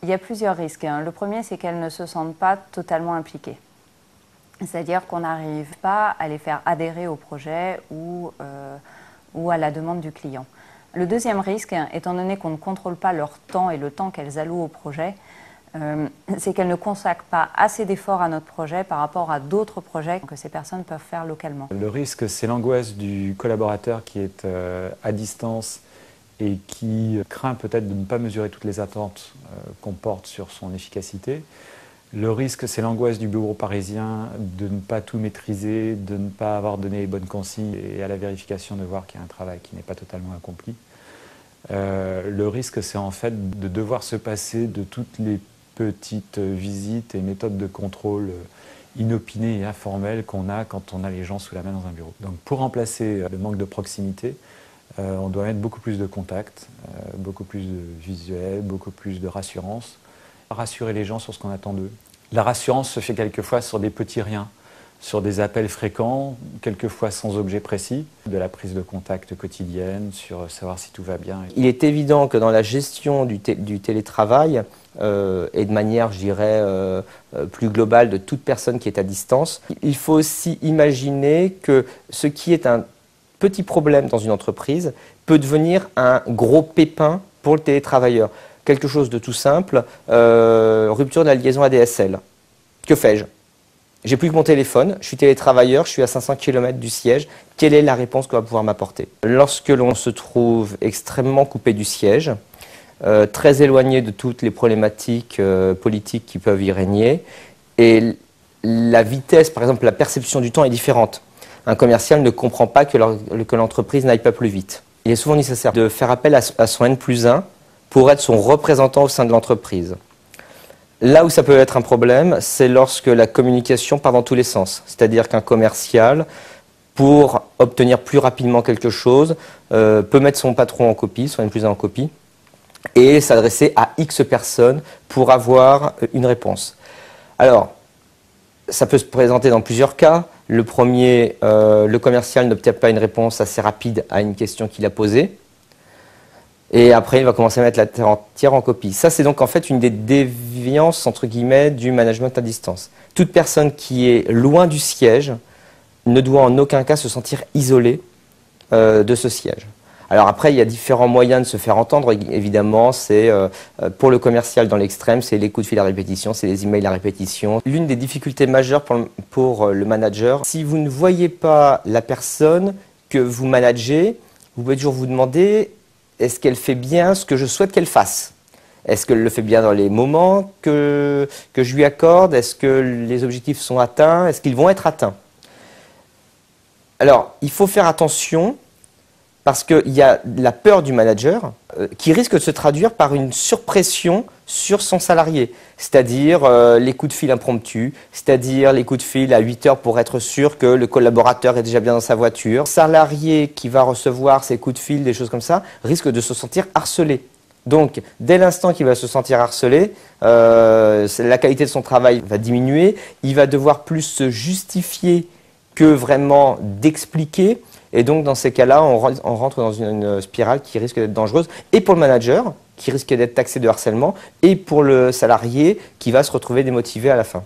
Il y a plusieurs risques. Le premier, c'est qu'elles ne se sentent pas totalement impliquées. C'est-à-dire qu'on n'arrive pas à les faire adhérer au projet ou à la demande du client. Le deuxième risque, étant donné qu'on ne contrôle pas leur temps et le temps qu'elles allouent au projet, c'est qu'elles ne consacrent pas assez d'efforts à notre projet par rapport à d'autres projets que ces personnes peuvent faire localement. Le risque, c'est l'angoisse du collaborateur qui est à distance et qui craint peut-être de ne pas mesurer toutes les attentes qu'on porte sur son efficacité. Le risque, c'est l'angoisse du bureau parisien de ne pas tout maîtriser, de ne pas avoir donné les bonnes consignes et à la vérification de voir qu'il y a un travail qui n'est pas totalement accompli. Le risque, c'est en fait de devoir se passer de toutes les petites visites et méthodes de contrôle inopinées et informelles qu'on a quand on a les gens sous la main dans un bureau. Donc pour remplacer le manque de proximité, on doit mettre beaucoup plus de contacts, beaucoup plus de visuels, beaucoup plus de rassurance. Rassurer les gens sur ce qu'on attend d'eux. La rassurance se fait quelquefois sur des petits riens, sur des appels fréquents, quelquefois sans objet précis, de la prise de contact quotidienne, sur savoir si tout va bien. Il est évident que dans la gestion du télétravail, et de manière, je dirais, plus globale de toute personne qui est à distance, il faut aussi imaginer que ce qui est un petit problème dans une entreprise peut devenir un gros pépin pour le télétravailleur. Quelque chose de tout simple, rupture de la liaison ADSL. Que fais-je? J'ai plus que mon téléphone, je suis télétravailleur, je suis à 500 km du siège. Quelle est la réponse qu'on va pouvoir m'apporter? Lorsque l'on se trouve extrêmement coupé du siège, très éloigné de toutes les problématiques politiques qui peuvent y régner, et la vitesse, par exemple, la perception du temps est différente. Un commercial ne comprend pas que l'entreprise n'aille pas plus vite. Il est souvent nécessaire de faire appel à son N+1 pour être son représentant au sein de l'entreprise. Là où ça peut être un problème, c'est lorsque la communication part dans tous les sens. C'est-à-dire qu'un commercial, pour obtenir plus rapidement quelque chose, peut mettre son patron en copie, son N+1 en copie, et s'adresser à X personnes pour avoir une réponse. Alors, ça peut se présenter dans plusieurs cas. Le premier, le commercial n'obtient pas une réponse assez rapide à une question qu'il a posée. Et après, il va commencer à mettre la terre entière en copie. Ça, c'est donc en fait une des déviances, entre guillemets, du management à distance. Toute personne qui est loin du siège ne doit en aucun cas se sentir isolée de ce siège. Alors après, il y a différents moyens de se faire entendre. Évidemment, c'est pour le commercial dans l'extrême, c'est les coups de fil à répétition, c'est les emails à répétition. L'une des difficultés majeures pour le manager, si vous ne voyez pas la personne que vous managez, vous pouvez toujours vous demander: est-ce qu'elle fait bien ce que je souhaite qu'elle fasse? Est-ce qu'elle le fait bien dans les moments que je lui accorde? Est-ce que les objectifs sont atteints? Est-ce qu'ils vont être atteints? Alors, il faut faire attention parce qu'il y a la peur du manager qui risque de se traduire par une surpression sur son salarié. C'est-à-dire les coups de fil impromptus, c'est-à-dire les coups de fil à 8 heures pour être sûr que le collaborateur est déjà bien dans sa voiture. Le salarié qui va recevoir ces coups de fil, des choses comme ça, risque de se sentir harcelé. Donc, dès l'instant qu'il va se sentir harcelé, la qualité de son travail va diminuer. Il va devoir plus se justifier que vraiment d'expliquer. Et donc, dans ces cas-là, on rentre dans une spirale qui risque d'être dangereuse, et pour le manager, qui risque d'être taxé de harcèlement, et pour le salarié, qui va se retrouver démotivé à la fin.